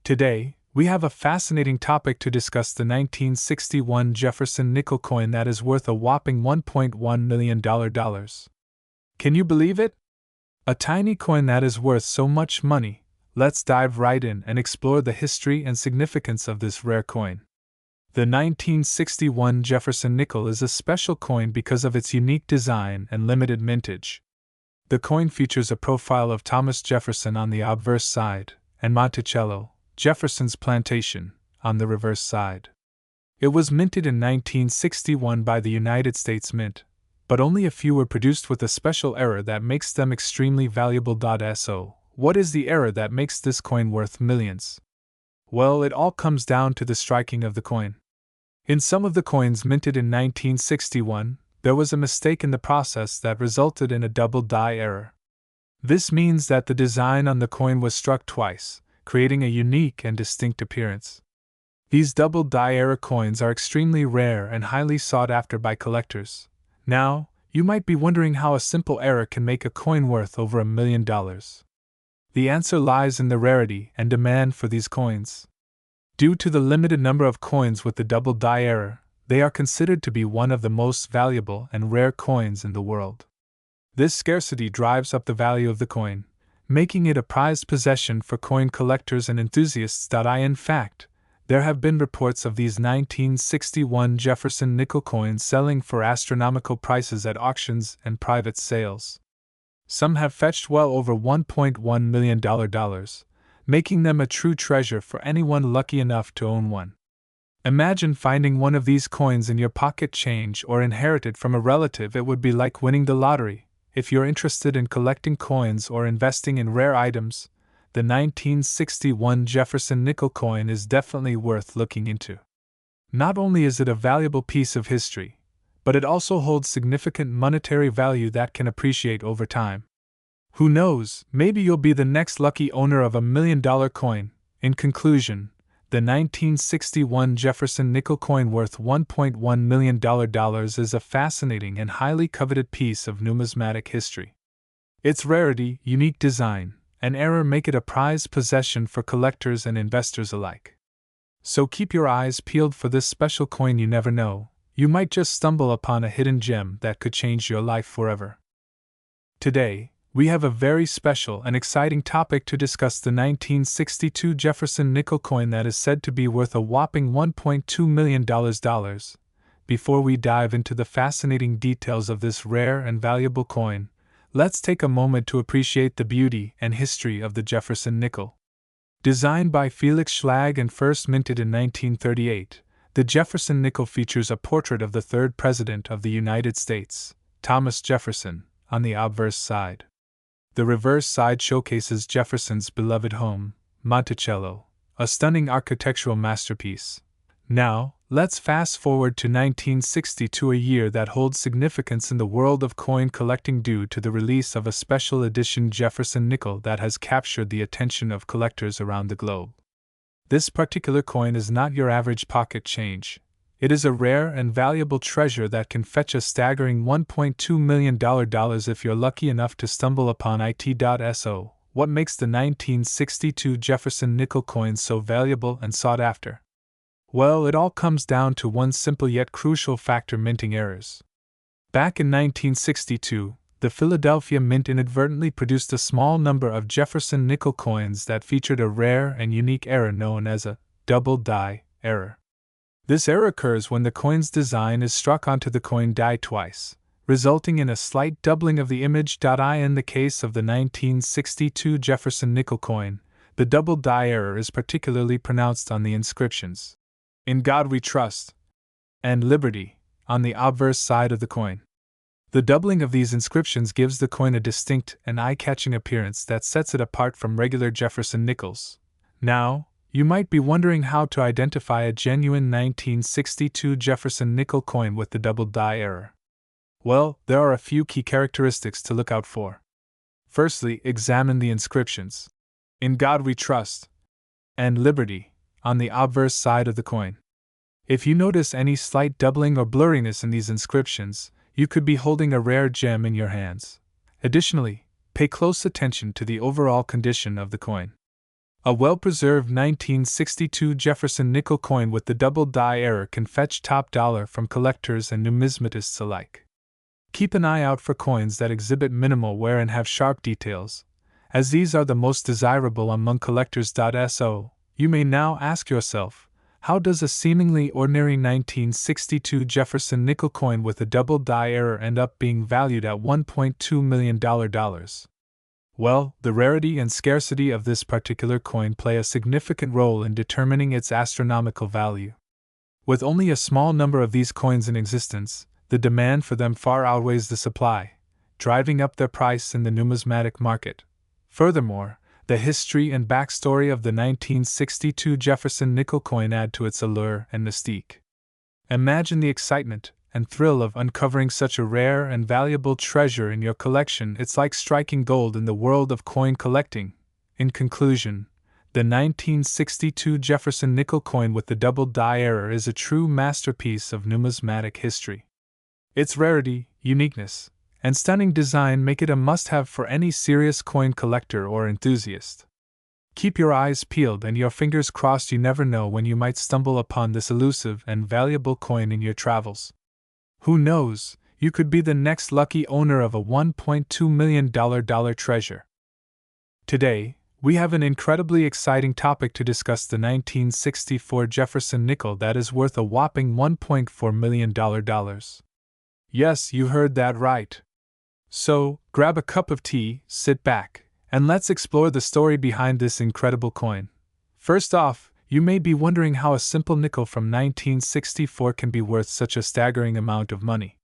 Today, we have a fascinating topic to discuss: the 1961 Jefferson nickel coin that is worth a whopping $1.1 million. Can you believe it? A tiny coin that is worth so much money. Let's dive right in and explore the history and significance of this rare coin. The 1961 Jefferson nickel is a special coin because of its unique design and limited mintage. The coin features a profile of Thomas Jefferson on the obverse side, and Monticello, Jefferson's plantation, on the reverse side. It was minted in 1961 by the United States Mint, but only a few were produced with a special error that makes them extremely valuable. So, what is the error that makes this coin worth millions? Well, it all comes down to the striking of the coin. In some of the coins minted in 1961, there was a mistake in the process that resulted in a double die error. This means that the design on the coin was struck twice, creating a unique and distinct appearance. These double die error coins are extremely rare and highly sought after by collectors. Now, you might be wondering how a simple error can make a coin worth over $1 million. The answer lies in the rarity and demand for these coins. Due to the limited number of coins with the double die error, they are considered to be one of the most valuable and rare coins in the world. This scarcity drives up the value of the coin, making it a prized possession for coin collectors and enthusiasts. In fact, there have been reports of these 1961 Jefferson nickel coins selling for astronomical prices at auctions and private sales. Some have fetched well over $1.1 million, making them a true treasure for anyone lucky enough to own one. Imagine finding one of these coins in your pocket change or inherited from a relative. It would be like winning the lottery. If you're interested in collecting coins or investing in rare items, the 1961 Jefferson nickel coin is definitely worth looking into. Not only is it a valuable piece of history, but it also holds significant monetary value that can appreciate over time. Who knows, maybe you'll be the next lucky owner of $1 million coin. In conclusion, the 1961 Jefferson nickel coin worth $1.1 million is a fascinating and highly coveted piece of numismatic history. Its rarity, unique design, and error make it a prized possession for collectors and investors alike. So keep your eyes peeled for this special coin. You never know, you might just stumble upon a hidden gem that could change your life forever. Today, we have a very special and exciting topic to discuss: the 1962 Jefferson nickel coin that is said to be worth a whopping $1.2 million. Before we dive into the fascinating details of this rare and valuable coin, let's take a moment to appreciate the beauty and history of the Jefferson nickel. Designed by Felix Schlag and first minted in 1938, the Jefferson nickel features a portrait of the third President of the United States, Thomas Jefferson, on the obverse side. The reverse side showcases Jefferson's beloved home, Monticello, a stunning architectural masterpiece. Now, let's fast forward to 1962, a year that holds significance in the world of coin collecting due to the release of a special edition Jefferson nickel that has captured the attention of collectors around the globe. This particular coin is not your average pocket change. It is a rare and valuable treasure that can fetch a staggering $1.2 million if you're lucky enough to stumble upon it. So, what makes the 1962 Jefferson nickel coin so valuable and sought after? Well, it all comes down to one simple yet crucial factor: minting errors. Back in 1962, the Philadelphia Mint inadvertently produced a small number of Jefferson nickel coins that featured a rare and unique error known as a double die error. This error occurs when the coin's design is struck onto the coin die twice, resulting in a slight doubling of the image. In the case of the 1962 Jefferson nickel coin, the double die error is particularly pronounced on the inscriptions, "In God We Trust," and "Liberty," on the obverse side of the coin. The doubling of these inscriptions gives the coin a distinct and eye-catching appearance that sets it apart from regular Jefferson nickels. Now, you might be wondering how to identify a genuine 1962 Jefferson nickel coin with the double die error. Well, there are a few key characteristics to look out for. Firstly, examine the inscriptions. "In God We Trust," and "Liberty," on the obverse side of the coin. If you notice any slight doubling or blurriness in these inscriptions, you could be holding a rare gem in your hands. Additionally, pay close attention to the overall condition of the coin. A well-preserved 1962 Jefferson nickel coin with the double die error can fetch top dollar from collectors and numismatists alike. Keep an eye out for coins that exhibit minimal wear and have sharp details, as these are the most desirable among collectors. So, you may now ask yourself, how does a seemingly ordinary 1962 Jefferson nickel coin with a double die error end up being valued at $1.2 million? Well, the rarity and scarcity of this particular coin play a significant role in determining its astronomical value. With only a small number of these coins in existence, the demand for them far outweighs the supply, driving up their price in the numismatic market. Furthermore, the history and backstory of the 1962 Jefferson nickel coin add to its allure and mystique. Imagine the excitement and thrill of uncovering such a rare and valuable treasure in your collection. It's like striking gold in the world of coin collecting. In conclusion, the 1962 Jefferson nickel coin with the double die error is a true masterpiece of numismatic history. Its rarity, uniqueness, and stunning design make it a must-have for any serious coin collector or enthusiast. Keep your eyes peeled and your fingers crossed. You never know when you might stumble upon this elusive and valuable coin in your travels. Who knows, you could be the next lucky owner of a $1.2 million treasure. Today, we have an incredibly exciting topic to discuss: the 1964 Jefferson nickel that is worth a whopping $1.4 million. Yes, you heard that right. So, grab a cup of tea, sit back, and let's explore the story behind this incredible coin. First off, you may be wondering how a simple nickel from 1964 can be worth such a staggering amount of money.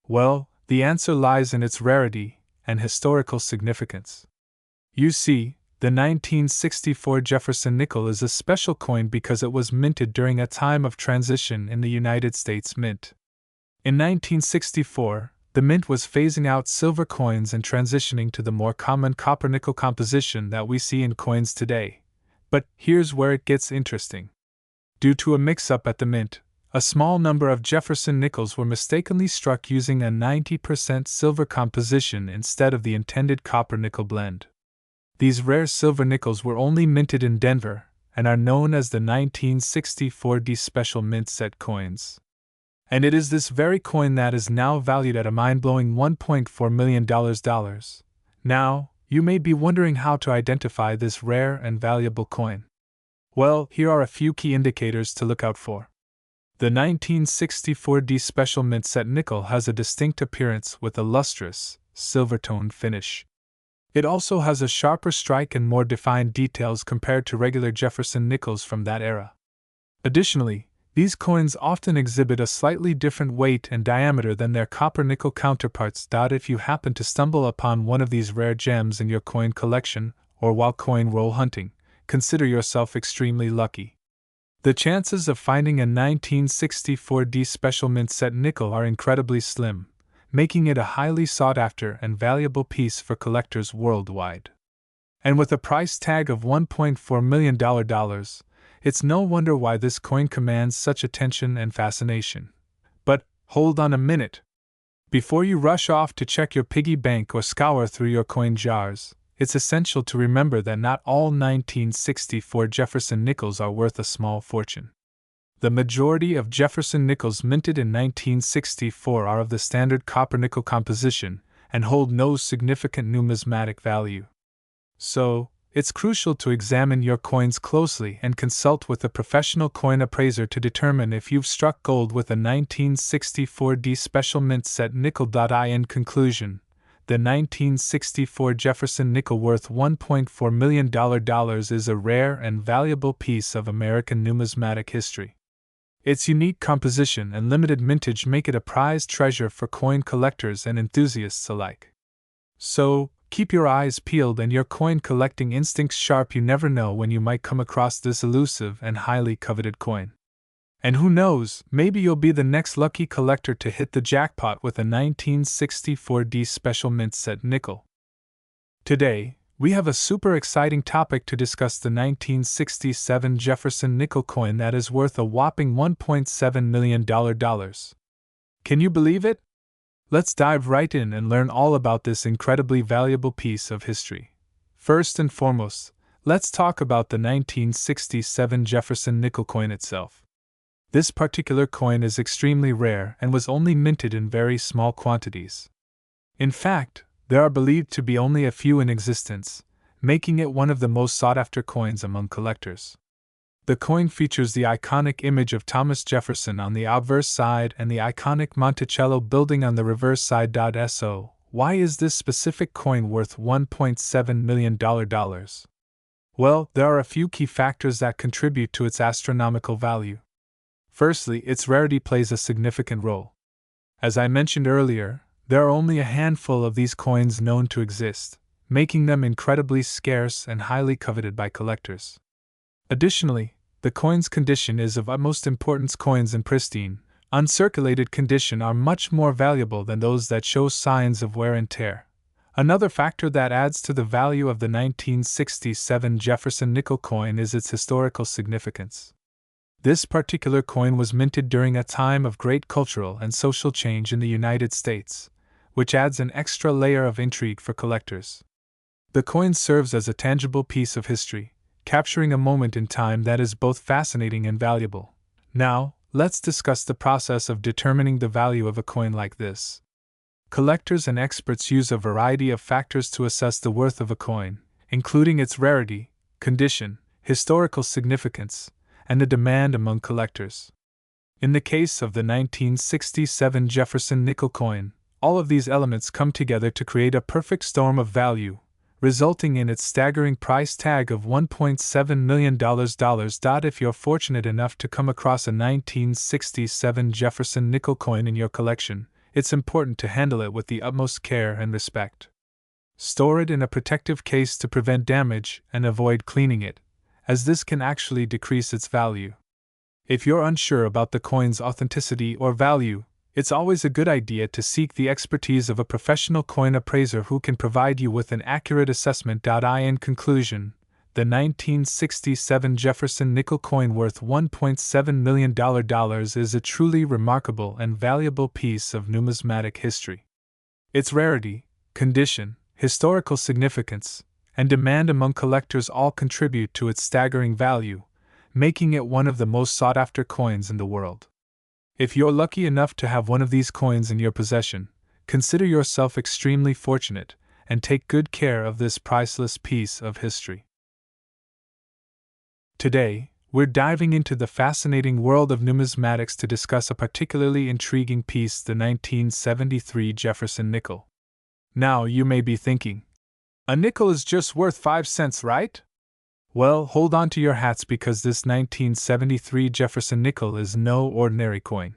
Well, the answer lies in its rarity and historical significance. You see, the 1964 Jefferson nickel is a special coin because it was minted during a time of transition in the United States Mint. In 1964, the Mint was phasing out silver coins and transitioning to the more common copper-nickel composition that we see in coins today. But here's where it gets interesting. Due to a mix-up at the Mint, a small number of Jefferson nickels were mistakenly struck using a 90% silver composition instead of the intended copper-nickel blend. These rare silver nickels were only minted in Denver and are known as the 1964 D Special Mint Set coins. And it is this very coin that is now valued at a mind-blowing $1.4 million. Now, you may be wondering how to identify this rare and valuable coin. Well, here are a few key indicators to look out for. The 1964 D Special Mint Set nickel has a distinct appearance with a lustrous, silver-toned finish. It also has a sharper strike and more defined details compared to regular Jefferson nickels from that era. Additionally, these coins often exhibit a slightly different weight and diameter than their copper-nickel counterparts. If you happen to stumble upon one of these rare gems in your coin collection, or while coin roll hunting, consider yourself extremely lucky. The chances of finding a 1964 D Special Mint Set nickel are incredibly slim, making it a highly sought-after and valuable piece for collectors worldwide. And with a price tag of $1.4 million, it's no wonder why this coin commands such attention and fascination. But, hold on a minute. Before you rush off to check your piggy bank or scour through your coin jars, it's essential to remember that not all 1964 Jefferson nickels are worth a small fortune. The majority of Jefferson nickels minted in 1964 are of the standard copper-nickel composition and hold no significant numismatic value. So, it's crucial to examine your coins closely and consult with a professional coin appraiser to determine if you've struck gold with a 1964 D Special Mint Set nickel. In conclusion, the 1964 Jefferson nickel worth $1.4 million is a rare and valuable piece of American numismatic history. Its unique composition and limited mintage make it a prized treasure for coin collectors and enthusiasts alike. So, keep your eyes peeled and your coin collecting instincts sharp. You never know when you might come across this elusive and highly coveted coin. And who knows, maybe you'll be the next lucky collector to hit the jackpot with a 1964 D Special Mint Set nickel. Today, we have a super exciting topic to discuss: the 1967 Jefferson nickel coin that is worth a whopping $1.7 million. Can you believe it? Let's dive right in and learn all about this incredibly valuable piece of history. First and foremost, Let's talk about the 1967 Jefferson nickel coin itself. This particular coin is extremely rare and was only minted in very small quantities. In fact, there are believed to be only a few in existence, making it one of the most sought-after coins among collectors. The coin features the iconic image of Thomas Jefferson on the obverse side and the iconic Monticello building on the reverse side. So, why is this specific coin worth $1.7 million? Well, there are a few key factors that contribute to its astronomical value. Firstly, its rarity plays a significant role. As I mentioned earlier, there are only a handful of these coins known to exist, making them incredibly scarce and highly coveted by collectors. Additionally, the coin's condition is of utmost importance. Coins in pristine, uncirculated condition are much more valuable than those that show signs of wear and tear. Another factor that adds to the value of the 1967 Jefferson nickel coin is its historical significance. This particular coin was minted during a time of great cultural and social change in the United States, which adds an extra layer of intrigue for collectors. The coin serves as a tangible piece of history, capturing a moment in time that is both fascinating and valuable. Now, let's discuss the process of determining the value of a coin like this. Collectors and experts use a variety of factors to assess the worth of a coin, including its rarity, condition, historical significance, and the demand among collectors. In the case of the 1967 Jefferson nickel coin, all of these elements come together to create a perfect storm of value, resulting in its staggering price tag of $1.7 million. If you're fortunate enough to come across a 1967 Jefferson nickel coin in your collection, it's important to handle it with the utmost care and respect. Store it in a protective case to prevent damage and avoid cleaning it, as this can actually decrease its value. If you're unsure about the coin's authenticity or value, it's always a good idea to seek the expertise of a professional coin appraiser who can provide you with an accurate assessment. In conclusion, the 1967 Jefferson nickel coin worth $1.7 million is a truly remarkable and valuable piece of numismatic history. Its rarity, condition, historical significance, and demand among collectors all contribute to its staggering value, making it one of the most sought-after coins in the world. If you're lucky enough to have one of these coins in your possession, consider yourself extremely fortunate and take good care of this priceless piece of history. Today, we're diving into the fascinating world of numismatics to discuss a particularly intriguing piece, the 1973 Jefferson nickel. Now you may be thinking, a nickel is just worth 5 cents, right? Well, hold on to your hats because this 1973 Jefferson nickel is no ordinary coin.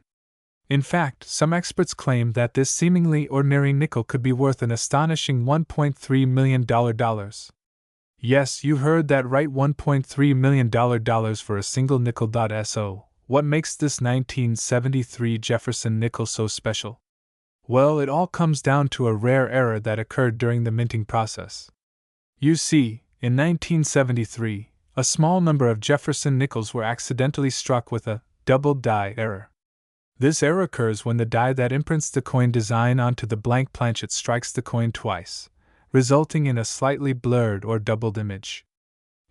In fact, some experts claim that this seemingly ordinary nickel could be worth an astonishing $1.3 million. Yes, you heard that right, $1.3 million for a single nickel. So, what makes this 1973 Jefferson nickel so special? Well, it all comes down to a rare error that occurred during the minting process. You see, in 1973, a small number of Jefferson nickels were accidentally struck with a double die error. This error occurs when the die that imprints the coin design onto the blank planchet strikes the coin twice, resulting in a slightly blurred or doubled image.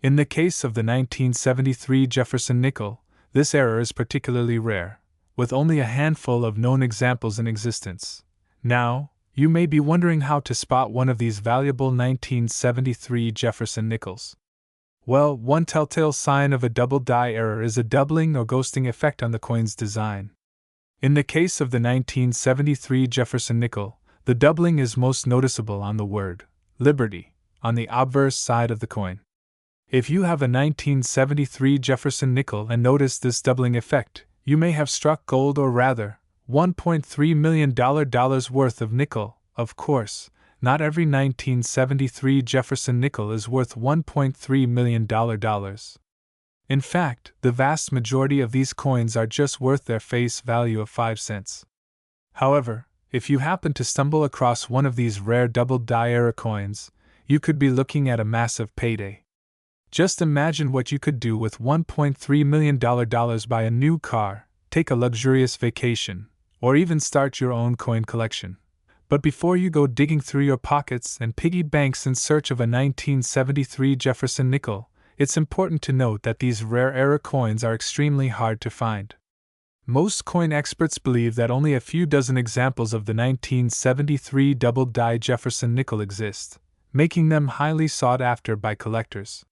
In the case of the 1973 Jefferson nickel, this error is particularly rare, with only a handful of known examples in existence. Now, you may be wondering how to spot one of these valuable 1973 Jefferson nickels. Well, one telltale sign of a double die error is a doubling or ghosting effect on the coin's design. In the case of the 1973 Jefferson nickel, the doubling is most noticeable on the word Liberty on the obverse side of the coin. If you have a 1973 Jefferson nickel and notice this doubling effect, you may have struck gold, or rather, $1.3 million worth of nickel. Of course, not every 1973 Jefferson nickel is worth $1.3 million. In fact, the vast majority of these coins are just worth their face value of 5 cents. However, if you happen to stumble across one of these rare double die error coins, you could be looking at a massive payday. Just imagine what you could do with $1.3 million. Buy a new car, take a luxurious vacation, or even start your own coin collection. But before you go digging through your pockets and piggy banks in search of a 1973 Jefferson nickel, It's important to note that these rare era coins are extremely hard to find. Most coin experts believe that only a few dozen examples of the 1973 double-die Jefferson nickel exist, making them highly sought after by collectors.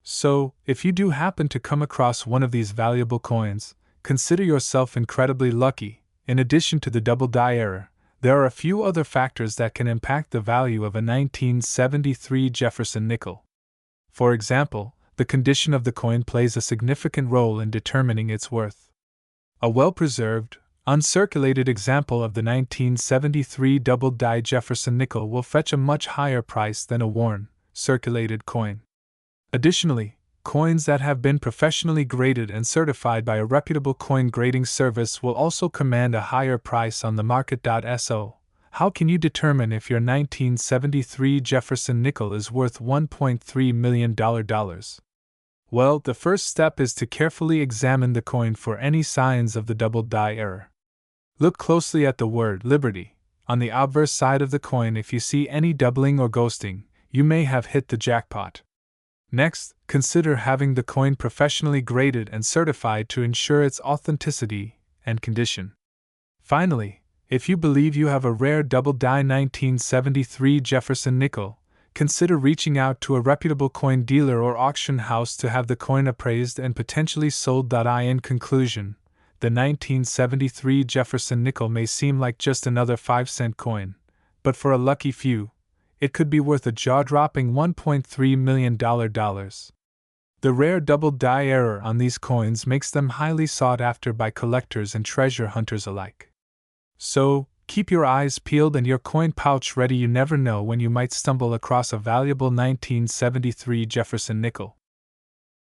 So, if you do happen to come across one of these valuable coins, consider yourself incredibly lucky. In addition to the double-die error, there are a few other factors that can impact the value of a 1973 Jefferson nickel. For example, the condition of the coin plays a significant role in determining its worth. A well-preserved, uncirculated example of the 1973 double-die Jefferson nickel will fetch a much higher price than a worn, circulated coin. Additionally, coins that have been professionally graded and certified by a reputable coin grading service will also command a higher price on the market. So, how can you determine if your 1973 Jefferson nickel is worth $1.3 million? Well, the first step is to carefully examine the coin for any signs of the double-die error. Look closely at the word Liberty on the obverse side of the coin. If you see any doubling or ghosting, you may have hit the jackpot. Next, consider having the coin professionally graded and certified to ensure its authenticity and condition. Finally, if you believe you have a rare double-die 1973 Jefferson nickel, consider reaching out to a reputable coin dealer or auction house to have the coin appraised and potentially sold. In conclusion, the 1973 Jefferson nickel may seem like just another 5-cent coin, but for a lucky few, it could be worth a jaw-dropping $1.3 million. The rare double-die error on these coins makes them highly sought after by collectors and treasure hunters alike. So, keep your eyes peeled and your coin pouch ready. You never know when you might stumble across a valuable 1973 Jefferson nickel.